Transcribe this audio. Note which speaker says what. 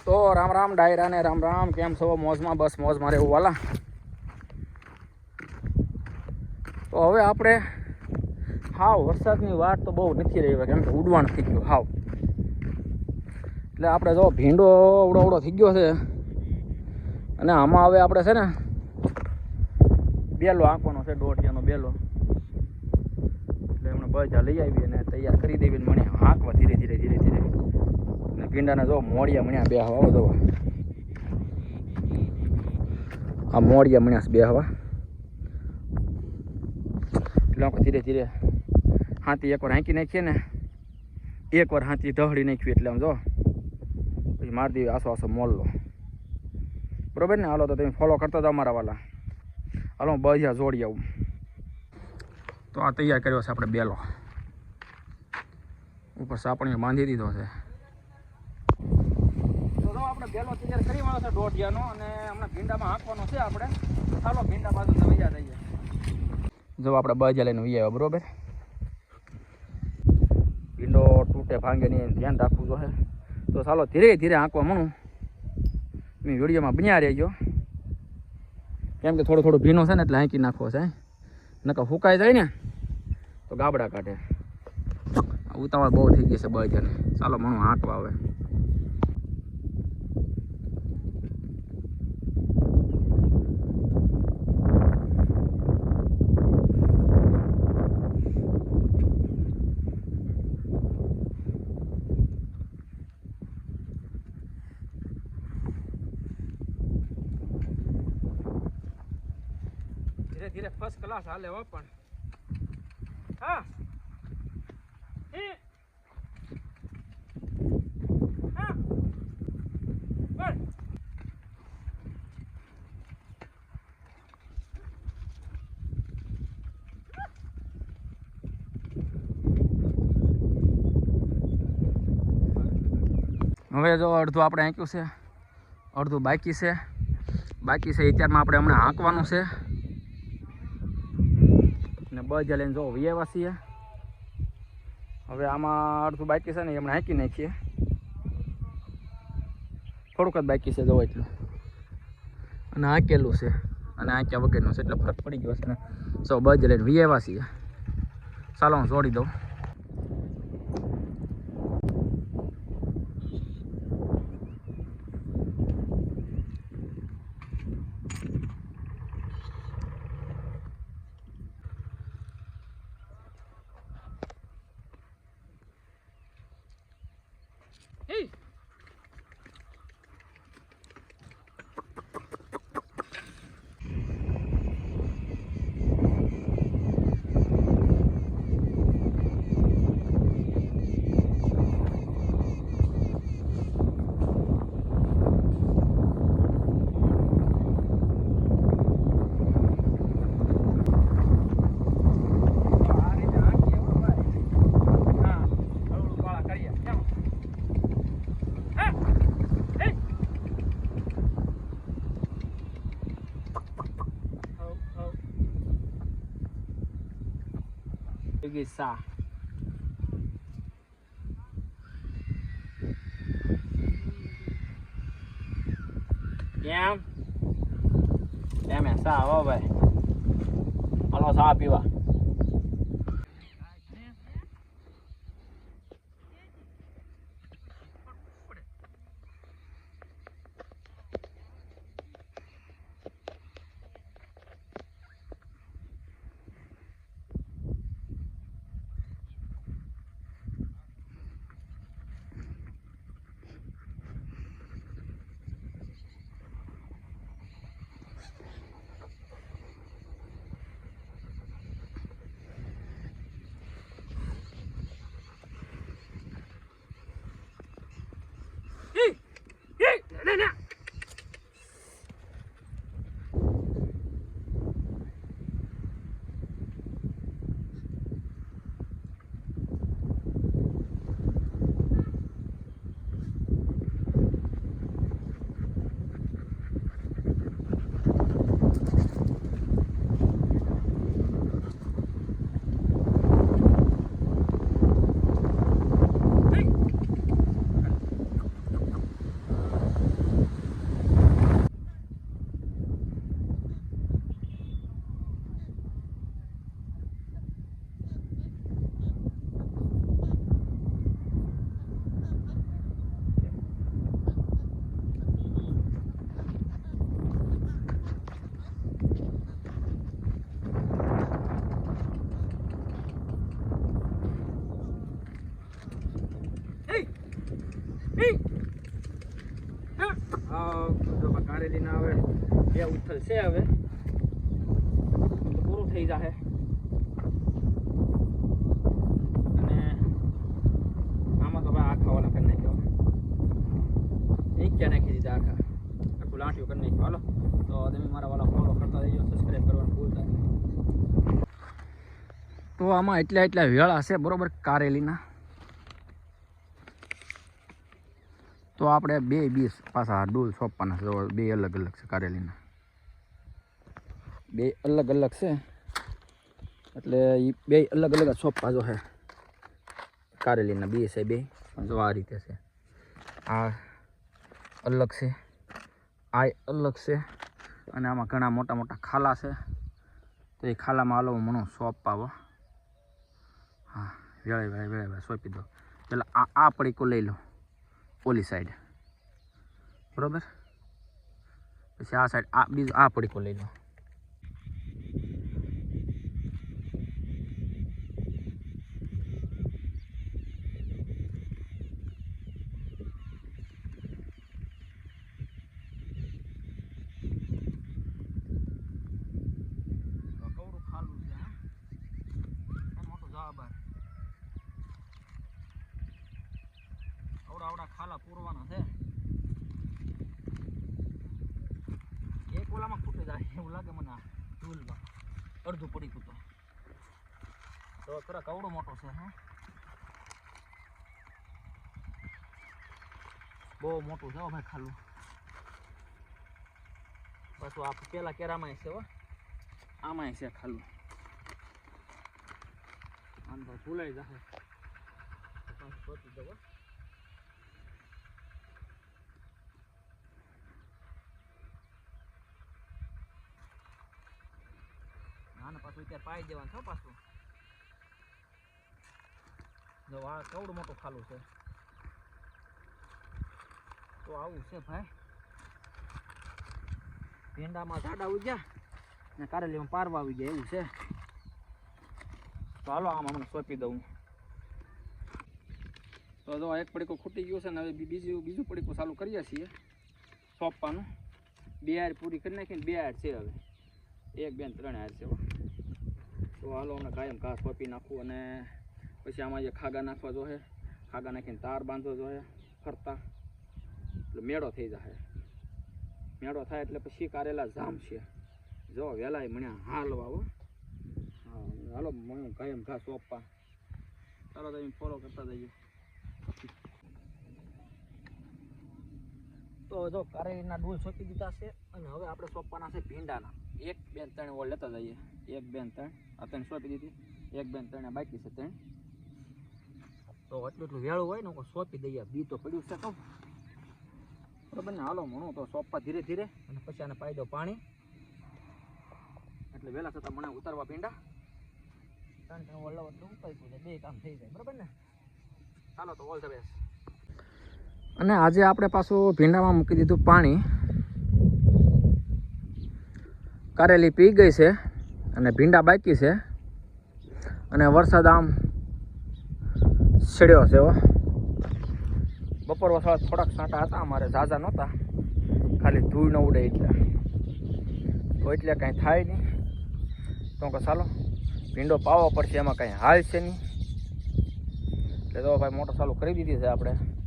Speaker 1: તો રામ રામ ડાયરા ને રામ રામ, કેમ છો? મોજમાં? બસ મોજ મારે એવું વાલા. તો હવે આપણે હાવ વરસાદની વાત તો બહુ નથી રહી, કેમ કે ઉડવાણ થઈ ગયું હાવ. એટલે આપણે જો ભીંડો અવડો થઈ ગયો છે, અને આમાં હવે આપણે છે ને બેલો આંકવાનો છે, દોઢિયાનો બેલો. એટલે હમણાં બધા લઈ આવીએ અને તૈયાર કરી દેવી, મને હાંકવા ધીરે ધીરે અને ભીંડાને જો મોડિયા મણ્યા બે હવા જો, આ મોડિયા મણ્યા બે હવા. એટલે આપણે ધીરે ધીરે હાથી એકવાર હાંકી નાખીએ ને, એકવાર હાથી ઢહળી નાખીએ એટલે આમ જો પછી મારી દેવી આસો મોલ લો, બરોબર ને? હાલો તો તમે ફોલો કરતા જાઓ મારા વાલા. હાલો હું બધા જોડી આવું. તો આ તૈયાર કર્યો છે આપણે બેલો, ઉપર સાપણીઓ બાંધી દીધો છે. તો જો આપણે બેલો તૈયાર કરી વાળો છે દોઢિયાનો, અને હમણાં ભીંડામાં હાંકવાનો છે આપણે. ચાલો ભીંડા બાજુ વૈયા જઈએ. જો આપણે બજા લઈને વૈયા, બરોબર? ભીંડો તૂટે ભાંગે નહીં, ધ્યાન રાખવું જોઈએ. તો ચાલો ધીરે ધીરે હાંકવા મળું. મેં વિડીયોમાં બન્યા રહેજો, કેમ કે થોડું ભીનો છે ને એટલે હાંકી નાખવો છે. નકર ફૂંકાઈ જાય ને તો ગાબડા કાઢે. ઉતાવળ બહુ થઈ ગઈ છે બજાને. ચાલો મણું હાંકવા આવે. ધીરે ધીરે ફર્સ્ટ ક્લાસ હાલે હો પણ. હા હવે જો અડધું આપણે હાંક્યું છે, અડધું બાકી છે. અત્યારમાં આપણે હમણાં હાંકવાનું છે. ને બજા લઈને જો વ્યવા છીએ. હવે આમાં અડધું બાકી છે ને, હમણાં હાંકી નાખીએ. થોડુંક જ બાકી છે, જો એટલું. અને હાંકેલું છે અને હાંક્યા વગરનું છે, એટલે ફરક પડી ગયો છે ને. સો બજા લઈને વ્યવા છીએ. ચાલો હું જોડી દઉં. Sa કેમ સા હો ભાઈ, હાલો સા પીવા. કારેલી ના હવે બે ઉથલ છે હવે પૂરું થઈ જશે અને આમાં તો ભાઈ આખા વાળા કરી નાખ્યો ક્યાં નાખી દીધા આખું લાંઠિયું કરી નાખ્યું હાલો તો તમે મારા વાળા ફોલો કરતા રહીજો સબસ્ક્રાઈબ કરવાનું ભૂલતા નહીં તો આમાં એટલા વેળા છે બરોબર કારેલીના તો આપણે બે બીસ પાછા ડોલ સોંપવાના બે અલગ છે કારેલીના બે અલગ છે એટલે એ બે અલગ જ સોંપવા જો છે કારેલીના બે છે બે જો આ રીતે છે આ અલગ છે આ અલગ છે અને આમાં ઘણા મોટા ખાલા છે તો એ ખાલામાં હાલો મણો સોંપાવો હા વેળે સોંપી દો પેલા આ પડીકો લઈ લો ઓલી સાઈડ બરોબર પછી આ સાઈડ આ બીજું આ પડીકો લઈ લો કવડું ખાલું છે હા મોટું જવાબ આવડા ખાલા પૂરવાના છે એક ઓલામાં ફૂટી જાય એવું લાગે મને આ ટૂલમાં અડધું પડી ગયું તો ખરા કવડો મોટો છે હા બહુ મોટું છે ભાઈ ખાલું પાછું આ પેલા કેરામાં છે હો આમાં છે ખાલું આમ તો ભૂલાઈ જશે આને પાછું અત્યારે પાઈ દેવાનું છો પાછું જો આ કવડું મોટું ખાલું છે તો આવું છે ભાઈ ભીંડામાં ઝાડા આવી ગયા ને કારેલીમાં પારવા આવી ગયા એવું છે તો હાલો આમાં મને સોંપી દઉં તો જો એક પડીકો ખૂટી ગયું છે ને હવે બીજું પડીકો ચાલુ કરીએ છીએ સોંપવાનું બે હાર પૂરી કરી નાખીને બે હાર છે હવે એક બે ત્રણ હાર છે તો હાલો અમને કાયમ ઘાસ સોંપી નાખવું અને પછી આમાં જે ખાગા નાખવા જોઈએ ખાગા નાખીને તાર બાંધવો જોઈએ ફરતા એટલે મેળો થઈ જશે મેળો થાય એટલે પછી કારેલા જામ છે જો વહેલા મણ્યા હાલવા હો હા હાલો મને કાયમ ઘાસ સોંપવા ચાલો તમે ફોલો કરતા જઈએ તો જો કારેલીના ડૂલ સોંપી દીધા છે અને હવે આપણે સોંપવાના છે ભીંડાના એક બે ત્રણ ઓળ લેતા જઈએ એક બે ત્રણ આ ત્રણ સોંપી દીધી એક બે ત્રણ બાકી છે ત્રણ તો એટલું વેળું હોય ને સોંપી દઈએ બી તો પડ્યું છે કહું બરાબર ને હાલો મણું તો સોંપવા ધીરે ધીરે અને પછી આને પાઈ દો પાણી એટલે વહેલા થતાં મને ઉતારવા ભીંડા ત્રણ ત્રણ ઓળ એટલે ઉતારી જાય બે કામ થઈ જાય બરાબર ને ચાલો તો ઓલ ધ બેસ્ટ અને આજે આપણે પાછું ભીંડામાં મૂકી દીધું પાણી કારેલી પી ગઈ છે અને ભીંડા બાકી છે અને વરસાદ આમ છેડ્યો છે બપોર વસાળ થોડાક છાંટા હતા અમારે ઝાઝા નહોતા ખાલી ધૂળ ન ઉડે તો એટલે કાંઈ થાય નહીં તો કે ચાલો ભીંડો પાવો પડશે એમાં કાંઈ હાલ છે નહીં એટલે તો ભાઈ મોટર ચાલુ કરી દીધી છે આપણે